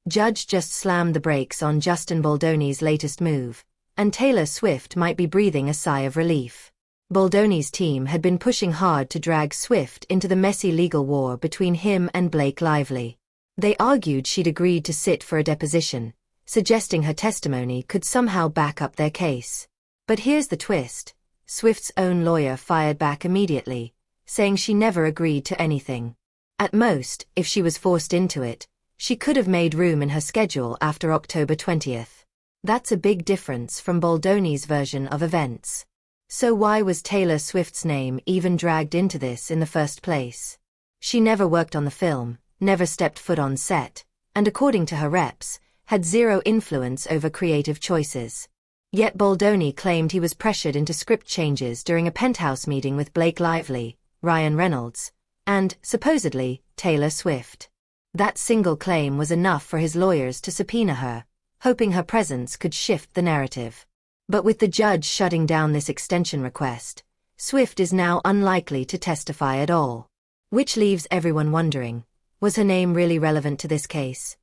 Judge just slammed the brakes on Justin Baldoni's latest move, and Taylor Swift might be breathing a sigh of relief. Baldoni's team had been pushing hard to drag Swift into the messy legal war between him and Blake Lively. They argued she'd agreed to sit for a deposition, suggesting her testimony could somehow back up their case. But here's the twist. Swift's own lawyer fired back immediately, saying she never agreed to anything. At most, if she was forced into it, she could have made room in her schedule after October 20th. That's a big difference from Baldoni's version of events. So why was Taylor Swift's name even dragged into this in the first place? She never worked on the film, never stepped foot on set, and according to her reps, had zero influence over creative choices. Yet Baldoni claimed he was pressured into script changes during a penthouse meeting with Blake Lively, Ryan Reynolds, and, supposedly, Taylor Swift. That single claim was enough for his lawyers to subpoena her, hoping her presence could shift the narrative. But with the judge shutting down this extension request, Swift is now unlikely to testify at all. Which leaves everyone wondering, was her name really relevant to this case?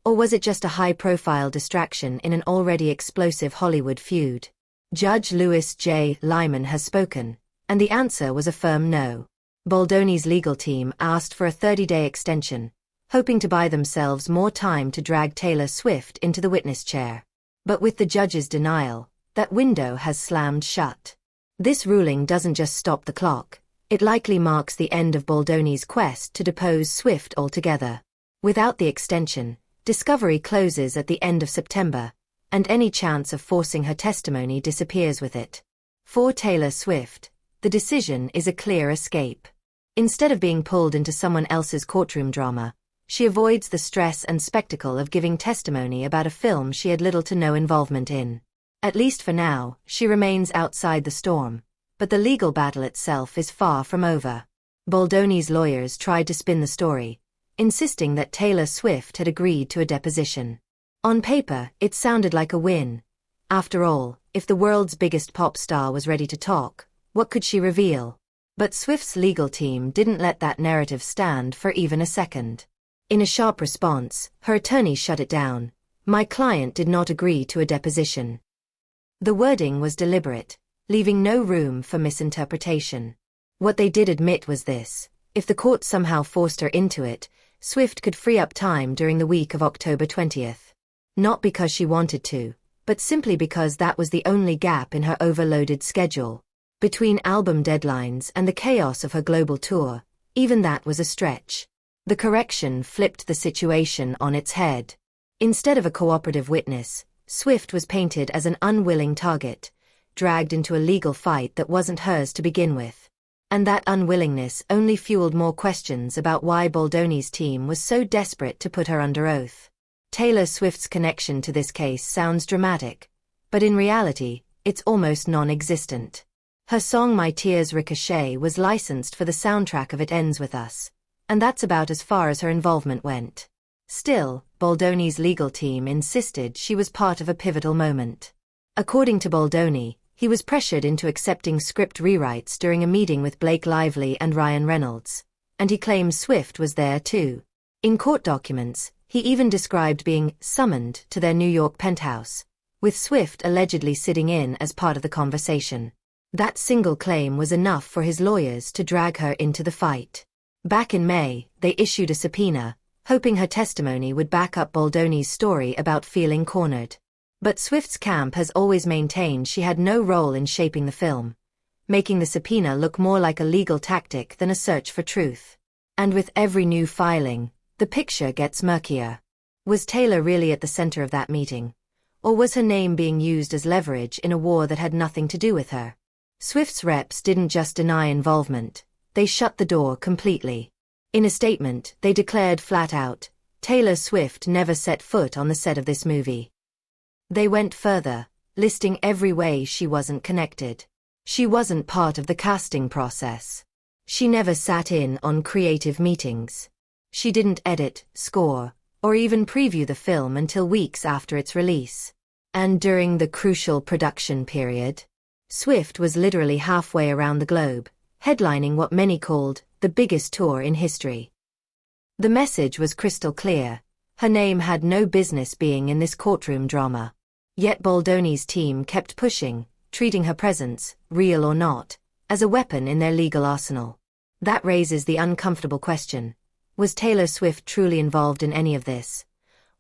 Or was it just a high-profile distraction in an already explosive Hollywood feud? Judge Louis J. Lyman has spoken, and the answer was a firm no. Baldoni's legal team asked for a 30-day extension, hoping to buy themselves more time to drag Taylor Swift into the witness chair. But with the judge's denial, that window has slammed shut. This ruling doesn't just stop the clock, it likely marks the end of Baldoni's quest to depose Swift altogether. Without the extension, discovery closes at the end of September, and any chance of forcing her testimony disappears with it. For Taylor Swift, the decision is a clear escape. Instead of being pulled into someone else's courtroom drama, she avoids the stress and spectacle of giving testimony about a film she had little to no involvement in. At least for now, she remains outside the storm, but the legal battle itself is far from over. Baldoni's lawyers tried to spin the story, insisting that Taylor Swift had agreed to a deposition. On paper, it sounded like a win. After all, if the world's biggest pop star was ready to talk, what could she reveal? But Swift's legal team didn't let that narrative stand for even a second. In a sharp response, her attorney shut it down. My client did not agree to a deposition. The wording was deliberate, leaving no room for misinterpretation. What they did admit was this: if the court somehow forced her into it, Swift could free up time during the week of October 20th. Not because she wanted to, but simply because that was the only gap in her overloaded schedule. Between album deadlines and the chaos of her global tour, even that was a stretch. The correction flipped the situation on its head. Instead of a cooperative witness, Swift was painted as an unwilling target, dragged into a legal fight that wasn't hers to begin with. And that unwillingness only fueled more questions about why Baldoni's team was so desperate to put her under oath. Taylor Swift's connection to this case sounds dramatic, but in reality, it's almost non-existent. Her song My Tears Ricochet was licensed for the soundtrack of It Ends With Us, and that's about as far as her involvement went. Still, Baldoni's legal team insisted she was part of a pivotal moment. According to Baldoni, he was pressured into accepting script rewrites during a meeting with Blake Lively and Ryan Reynolds, and he claims Swift was there too. In court documents, he even described being summoned to their New York penthouse, with Swift allegedly sitting in as part of the conversation. That single claim was enough for his lawyers to drag her into the fight. Back in May, they issued a subpoena, hoping her testimony would back up Baldoni's story about feeling cornered. But Swift's camp has always maintained she had no role in shaping the film, making the subpoena look more like a legal tactic than a search for truth. And with every new filing, the picture gets murkier. Was Taylor really at the center of that meeting? Or was her name being used as leverage in a war that had nothing to do with her? Swift's reps didn't just deny involvement, they shut the door completely. In a statement, they declared flat out, Taylor Swift never set foot on the set of this movie. They went further, listing every way she wasn't connected. She wasn't part of the casting process. She never sat in on creative meetings. She didn't edit, score, or even preview the film until weeks after its release. And during the crucial production period, Swift was literally halfway around the globe, headlining what many called the biggest tour in history. The message was crystal clear. Her name had no business being in this courtroom drama. Yet Baldoni's team kept pushing, treating her presence, real or not, as a weapon in their legal arsenal. That raises the uncomfortable question: was Taylor Swift truly involved in any of this?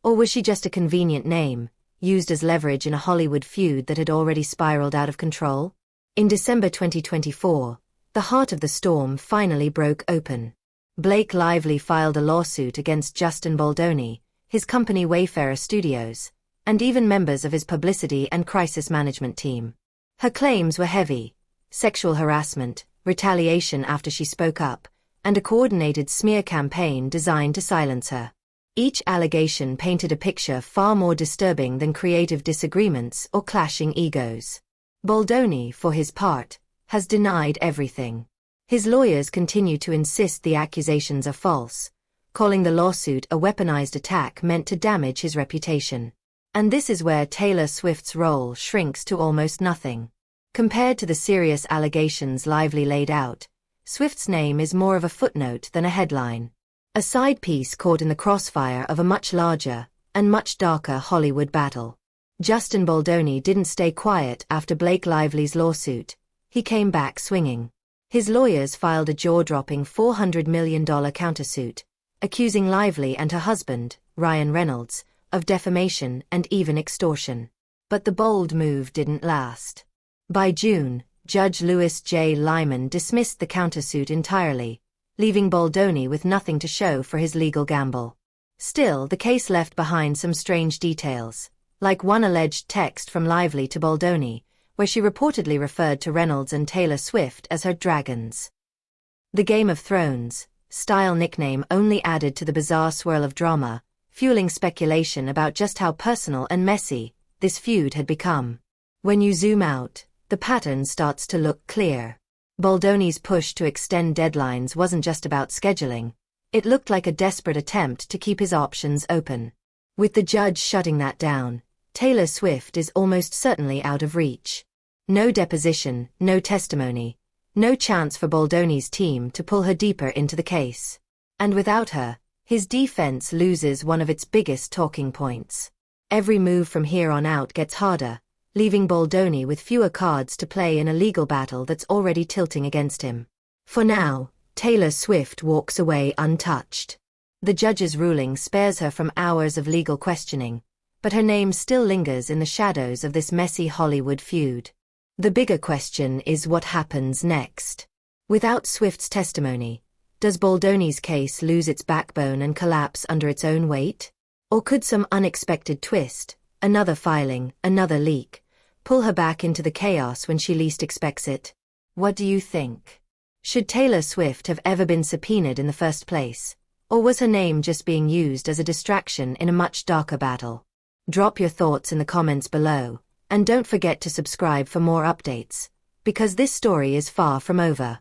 Or was she just a convenient name, used as leverage in a Hollywood feud that had already spiraled out of control? In December 2024, the heart of the storm finally broke open. Blake Lively filed a lawsuit against Justin Baldoni, his company Wayfarer Studios, and even members of his publicity and crisis management team. Her claims were heavy: sexual harassment, retaliation after she spoke up, and a coordinated smear campaign designed to silence her. Each allegation painted a picture far more disturbing than creative disagreements or clashing egos. Baldoni, for his part, has denied everything. His lawyers continue to insist the accusations are false, calling the lawsuit a weaponized attack meant to damage his reputation. And this is where Taylor Swift's role shrinks to almost nothing. Compared to the serious allegations Lively laid out, Swift's name is more of a footnote than a headline. A side piece caught in the crossfire of a much larger and much darker Hollywood battle. Justin Baldoni didn't stay quiet after Blake Lively's lawsuit. He came back swinging. His lawyers filed a jaw-dropping $400 million countersuit, accusing Lively and her husband, Ryan Reynolds, of defamation and even extortion. But the bold move didn't last. By June, Judge Louis J. Lyman dismissed the countersuit entirely, leaving Baldoni with nothing to show for his legal gamble. Still, the case left behind some strange details, like one alleged text from Lively to Baldoni, where she reportedly referred to Reynolds and Taylor Swift as her dragons. The Game of Thrones style nickname only added to the bizarre swirl of drama, fueling speculation about just how personal and messy this feud had become. When you zoom out, the pattern starts to look clear. Baldoni's push to extend deadlines wasn't just about scheduling. It looked like a desperate attempt to keep his options open. With the judge shutting that down, Taylor Swift is almost certainly out of reach. No deposition, no testimony, no chance for Baldoni's team to pull her deeper into the case. And without her, his defense loses one of its biggest talking points. Every move from here on out gets harder, leaving Baldoni with fewer cards to play in a legal battle that's already tilting against him. For now, Taylor Swift walks away untouched. The judge's ruling spares her from hours of legal questioning, but her name still lingers in the shadows of this messy Hollywood feud. The bigger question is what happens next. Without Swift's testimony, does Baldoni's case lose its backbone and collapse under its own weight? Or could some unexpected twist, another filing, another leak, pull her back into the chaos when she least expects it? What do you think? Should Taylor Swift have ever been subpoenaed in the first place? Or was her name just being used as a distraction in a much darker battle? Drop your thoughts in the comments below, and don't forget to subscribe for more updates, because this story is far from over.